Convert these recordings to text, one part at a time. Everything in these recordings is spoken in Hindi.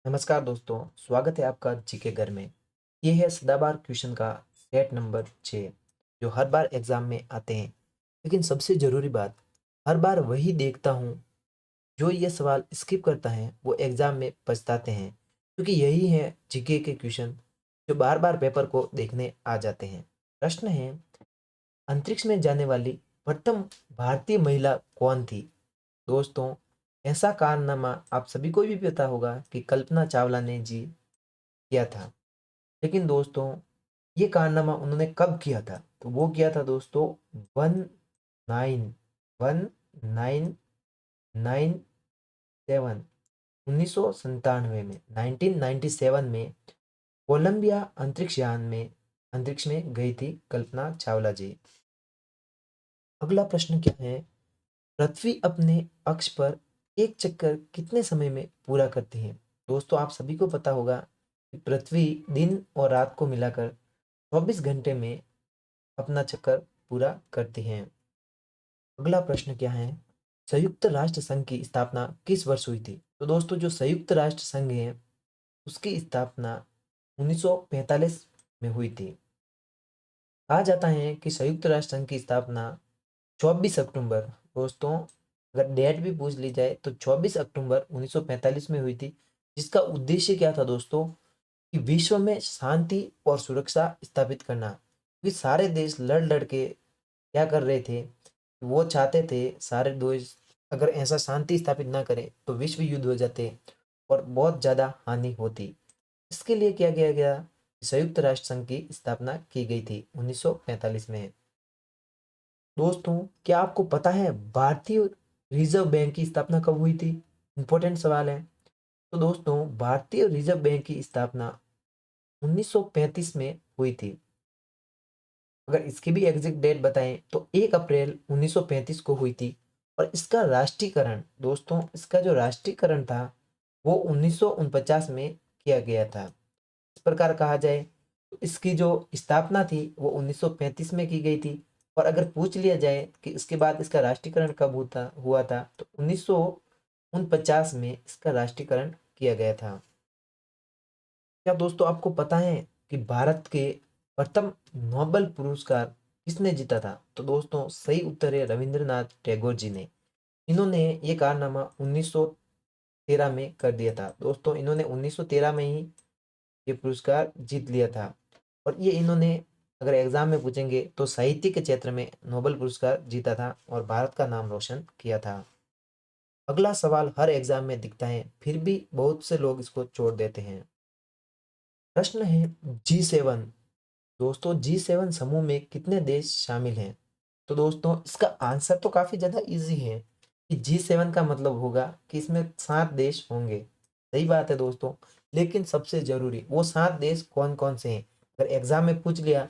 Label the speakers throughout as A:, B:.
A: नमस्कार दोस्तों, स्वागत है आपका जीके घर में। ये है सदाबहार क्वेश्चन का सेट नंबर 6 जो हर बार एग्जाम में आते हैं। लेकिन सबसे ज़रूरी बात, हर बार वही देखता हूँ जो ये सवाल स्किप करता है वो एग्जाम में पछताते हैं, क्योंकि यही है जीके के क्वेश्चन जो बार बार पेपर को देखने आ जाते हैं। प्रश्न है, अंतरिक्ष में जाने वाली प्रथम भारतीय महिला कौन थी? दोस्तों, ऐसा कारनामा आप सभी को भी पता होगा कि कल्पना चावला ने जी किया था। लेकिन दोस्तों, ये कारनामा उन्होंने कब किया था? तो वो किया था दोस्तों 1997 1997 में 1997 में कोलंबिया अंतरिक्ष में गई थी कल्पना चावला जी। अगला प्रश्न क्या है, पृथ्वी अपने अक्ष पर एक चक्कर कितने समय में पूरा करती है? दोस्तों, आप सभी को पता होगा कि पृथ्वी दिन और रात को मिलाकर 24 घंटे में अपना चक्कर पूरा करती हैं। अगला प्रश्न क्या है, संयुक्त राष्ट्र संघ की स्थापना किस वर्ष हुई थी? तो दोस्तों, जो संयुक्त राष्ट्र संघ है उसकी स्थापना 1945 में हुई थी। कहा जाता है कि संयुक्त राष्ट्र संघ की स्थापना 24 अक्टूबर, दोस्तों अगर डेट भी पूछ ली जाए तो 24 अक्टूबर 1945 में हुई थी। जिसका उद्देश्य क्या था दोस्तों? कि विश्व में शांति और सुरक्षा स्थापित करना, क्योंकि सारे देश लड़ लड़ के क्या कर रहे थे, वो चाहते थे सारे देश अगर ऐसा शांति स्थापित ना करें तो विश्व युद्ध हो जाते और बहुत ज़्यादा हानि होती। इसके लिए क्या किया गया, संयुक्त राष्ट्र संघ की स्थापना की गई थी 1945 में। दोस्तों, क्या आपको पता है भारतीय रिजर्व बैंक की स्थापना कब हुई थी? इंपॉर्टेंट सवाल है। तो दोस्तों, भारतीय रिजर्व बैंक की स्थापना 1935 में हुई थी। अगर इसकी भी एग्जैक्ट डेट बताएं तो 1 अप्रैल 1935 को हुई थी। और इसका राष्ट्रीयकरण, दोस्तों इसका जो राष्ट्रीयकरण था वो 1949 में किया गया था। इस प्रकार कहा जाए तो इसकी जो स्थापना थी वो 1935 में की गई थी। और अगर पूछ लिया जाए कि इसके बाद इसका राष्ट्रीयकरण कब होता हुआ था तो 1949 में इसका राष्ट्रीयकरण किया गया था। क्या दोस्तों आपको पता है कि भारत के प्रथम नोबेल पुरस्कार किसने जीता था? तो दोस्तों सही उत्तर है रविंद्रनाथ टैगोर जी ने। इन्होंने ये कारनामा 1913 में कर दिया था। दोस्तों, इन्होंने 1913 में ही ये पुरस्कार जीत लिया था। और ये इन्होंने अगर एग्जाम में पूछेंगे तो साहित्य के क्षेत्र में नोबेल पुरस्कार जीता था और भारत का नाम रोशन किया था। अगला सवाल हर एग्जाम में दिखता है, फिर भी बहुत से लोग इसको छोड़ देते हैं। प्रश्न है, G7, दोस्तों G7 समूह में कितने देश शामिल हैं? तो दोस्तों इसका आंसर तो काफी ज्यादा इजी है कि G7 का मतलब होगा कि इसमें 7 देश होंगे। सही बात है दोस्तों। लेकिन सबसे जरूरी वो 7 देश कौन कौन से हैं? अगर एग्जाम में पूछ लिया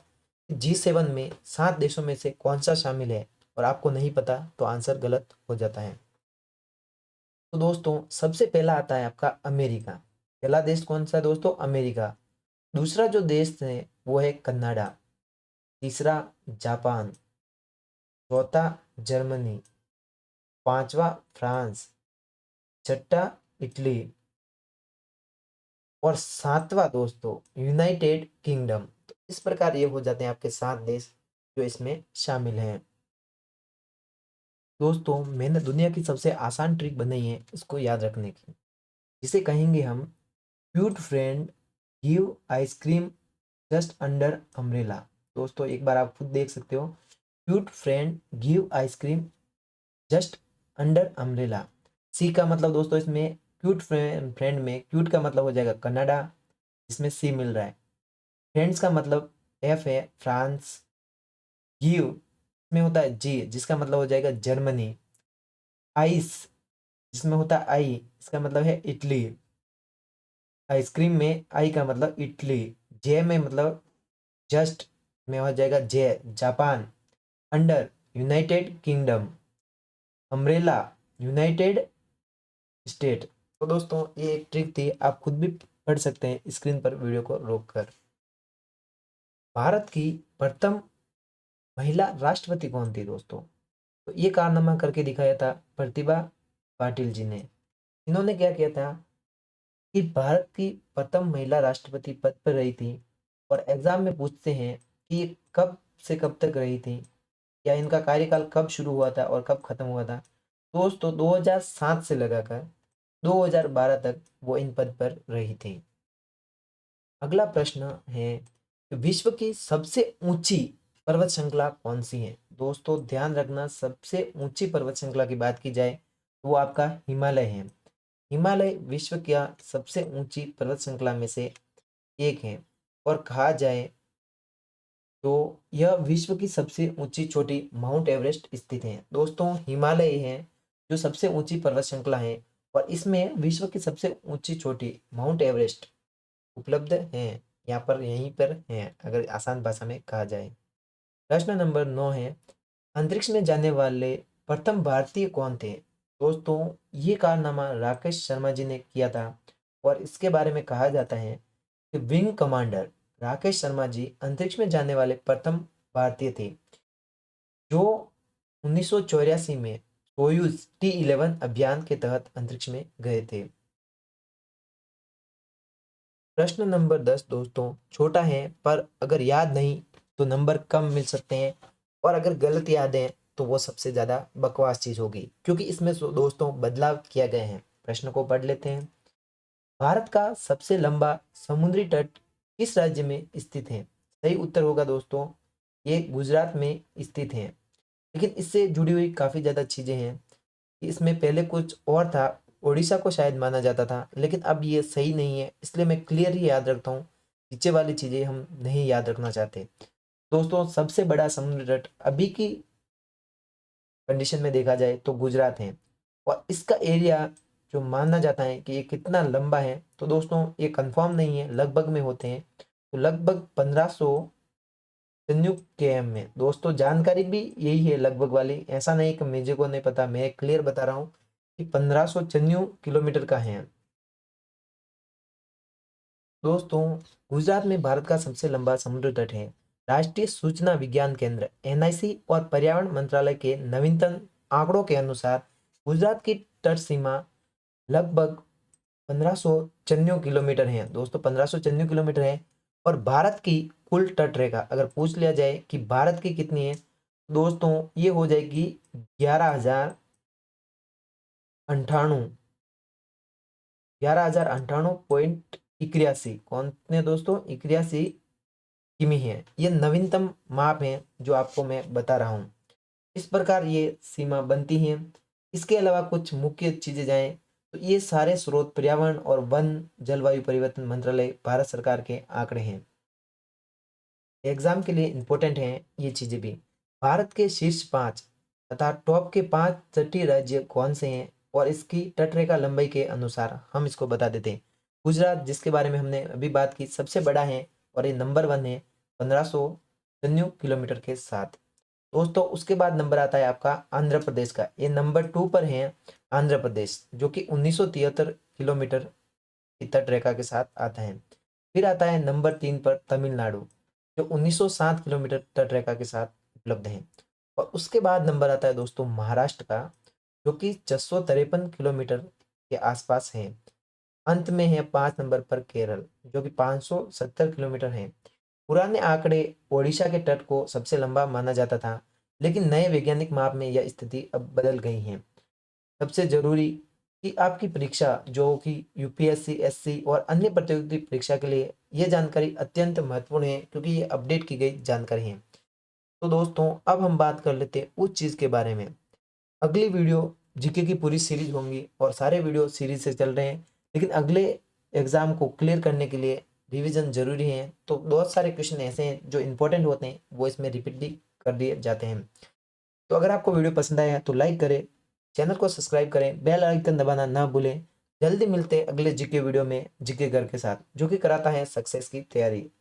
A: कि G7 में 7 देशों में से कौन सा शामिल है और आपको नहीं पता तो आंसर गलत हो जाता है। तो दोस्तों सबसे पहला आता है आपका अमेरिका। पहला देश कौन सा है दोस्तों? अमेरिका। दूसरा जो देश है वो है कनाडा। तीसरा जापान। चौथा जर्मनी। पांचवा फ्रांस। छठा इटली। और सातवां दोस्तों यूनाइटेड किंगडम। तो इस प्रकार ये हो जाते हैं आपके 7 देश जो इसमें शामिल हैं। दोस्तों, मैंने दुनिया की सबसे आसान ट्रिक बनाई है इसको याद रखने की, जिसे कहेंगे हम cute friend give ice cream just under umbrella. दोस्तों एक बार आप खुद देख सकते हो, cute friend give ice cream just under umbrella. C का मतलब दोस्तों इसमें क्यूट फ्रेंड में क्यूट का मतलब हो जाएगा कनाडा, जिसमें सी मिल रहा है। फ्रेंड्स का मतलब एफ है फ्रांस। गिव में होता है जी, जिसका मतलब हो जाएगा जर्मनी। आइस जिसमें होता है आई, इसका मतलब है इटली। आइसक्रीम में आई का मतलब इटली। जे में मतलब जस्ट में हो जाएगा J Japan. Under United Kingdom. Umbrella United State. तो दोस्तों ये एक ट्रिक थी, आप खुद भी पढ़ सकते हैं स्क्रीन पर वीडियो को रोक कर। भारत की प्रथम महिला राष्ट्रपति कौन थी दोस्तों? तो ये कारनामा करके दिखाया था प्रतिभा पाटिल जी ने। इन्होंने क्या किया था, कि भारत की प्रथम महिला राष्ट्रपति पद पर रही थी, और एग्जाम में पूछते हैं कि ये कब से कब तक रही थी, या इनका कार्यकाल कब शुरू हुआ था और कब खत्म हुआ था। दोस्तों 2007 से लगाकर 2012 तक वो इन पद पर रही थी। अगला प्रश्न है कि विश्व की सबसे ऊंची पर्वत श्रृंखला कौन सी है। दोस्तों ध्यान रखना, सबसे ऊंची पर्वत श्रृंखला की बात की जाए तो वो आपका हिमालय है। हिमालय विश्व का सबसे ऊंची पर्वत श्रृंखला में से एक है, और कहा जाए तो यह विश्व की सबसे ऊंची चोटी माउंट एवरेस्ट स्थित है। दोस्तों हिमालय है जो सबसे ऊंची पर्वत श्रृंखला है, और इसमें विश्व की सबसे ऊंची चोटी माउंट एवरेस्ट उपलब्ध है। यहाँ पर यहीं पर है, अगर आसान भाषा में कहा जाए। प्रश्न नंबर 9 है, अंतरिक्ष में जाने वाले प्रथम भारतीय कौन थे। दोस्तों ये कारनामा राकेश शर्मा जी ने किया था, और इसके बारे में कहा जाता है कि विंग कमांडर राकेश शर्मा जी अंतरिक्ष में जाने वाले प्रथम भारतीय थे, जो 1984 में सोयूज T11 अभियान के तहत अंतरिक्ष में गए थे। प्रश्न नंबर 10 दोस्तों छोटा है, पर अगर याद नहीं तो नंबर कम मिल सकते हैं, और अगर गलत याद है तो वो सबसे ज़्यादा बकवास चीज़ होगी, क्योंकि इसमें दोस्तों बदलाव किया गए हैं। प्रश्न को पढ़ लेते हैं। भारत का सबसे लंबा समुद्री तट किस राज्य में स्थित है। सही उत्तर होगा दोस्तों, ये गुजरात में स्थित है। लेकिन इससे जुड़ी हुई काफ़ी ज़्यादा चीज़ें हैं कि इसमें पहले कुछ और था, उड़ीसा को शायद माना जाता था, लेकिन अब ये सही नहीं है, इसलिए मैं क्लियर ही याद रखता हूँ। नीचे वाली चीज़ें हम नहीं याद रखना चाहते। दोस्तों सबसे बड़ा समुद्री तट अभी की कंडीशन में देखा जाए तो गुजरात है, और इसका एरिया जो माना जाता है कि ये कितना लंबा है, तो दोस्तों ये कंफर्म नहीं है, लगभग में होते हैं, तो लगभग 1500 संयुक्त केएम में। दोस्तों जानकारी भी यही है लगभग वाली, ऐसा नहीं कि मुझे को नहीं पता, मैं क्लियर बता रहा हूँ कि 1500 किलोमीटर का है। दोस्तों गुजरात में भारत का सबसे लंबा समुद्र तट है। राष्ट्रीय सूचना विज्ञान केंद्र एनआईसी और पर्यावरण मंत्रालय के नवीनतम आंकड़ों के अनुसार गुजरात की तट सीमा लगभग 1594 किलोमीटर है। दोस्तों 1594 किलोमीटर है, और भारत की कुल तट रेखा अगर पूछ लिया जाए कि भारत की कितनी है, दोस्तों ये हो जाएगी 11,098 11,098.81। कौन ने दोस्तों 81 किमी है। ये नवीनतम माप है जो आपको मैं बता रहा हूँ। इस प्रकार ये सीमा बनती है। इसके अलावा कुछ मुख्य चीजें जाएं तो ये सारे स्रोत पर्यावरण और वन जलवायु परिवर्तन मंत्रालय भारत सरकार के आंकड़े हैं। एग्जाम के लिए इंपॉर्टेंट हैं ये चीजें भी। भारत के शीर्ष 5 तथा टॉप के 5 तटीय राज्य कौन से हैं, और इसकी तटरेखा लंबाई के अनुसार हम इसको बता देते हैं। गुजरात जिसके बारे में हमने अभी बात की सबसे बड़ा है, और ये नंबर 1 है 1593 किलोमीटर के साथ। दोस्तों उसके बाद नंबर आता है आपका आंध्र प्रदेश का, ये नंबर 2 पर है आंध्र प्रदेश, जो कि 1973 किलोमीटर की तटरेखा के साथ आता है। फिर आता है नंबर 3 पर तमिलनाडु, जो 1907 किलोमीटर तटरेखा के साथ उपलब्ध है। और उसके बाद नंबर आता है दोस्तों महाराष्ट्र का, जो कि 653 किलोमीटर के आसपास है। अंत में है 5 नंबर पर केरल, जो कि 570 किलोमीटर है। पुराने आंकड़े ओडिशा के तट को सबसे लंबा माना जाता था, लेकिन नए वैज्ञानिक माप में यह स्थिति अब बदल गई है। सबसे जरूरी कि आपकी परीक्षा जो कि यूपीएससी, एससी और अन्य प्रतियोगी परीक्षा के लिए यह जानकारी अत्यंत महत्वपूर्ण है, क्योंकि ये अपडेट की गई जानकारी है। तो दोस्तों अब हम बात कर लेते हैं उस चीज़ के बारे में। अगली वीडियो जीके की पूरी सीरीज होंगी, और सारे वीडियो सीरीज से चल रहे हैं, लेकिन अगले एग्जाम को क्लियर करने के लिए रिवीजन जरूरी है। तो बहुत सारे क्वेश्चन ऐसे हैं जो इंपॉर्टेंट होते हैं, वो इसमें रिपीट भी कर दिए जाते हैं। तो अगर आपको वीडियो पसंद आया है तो लाइक करें, चैनल को सब्सक्राइब करें, बेल आइकन दबाना ना भूलें। जल्दी मिलते हैं अगले जीके वीडियो में जीके घर के साथ, जो कि कराता है सक्सेस की तैयारी।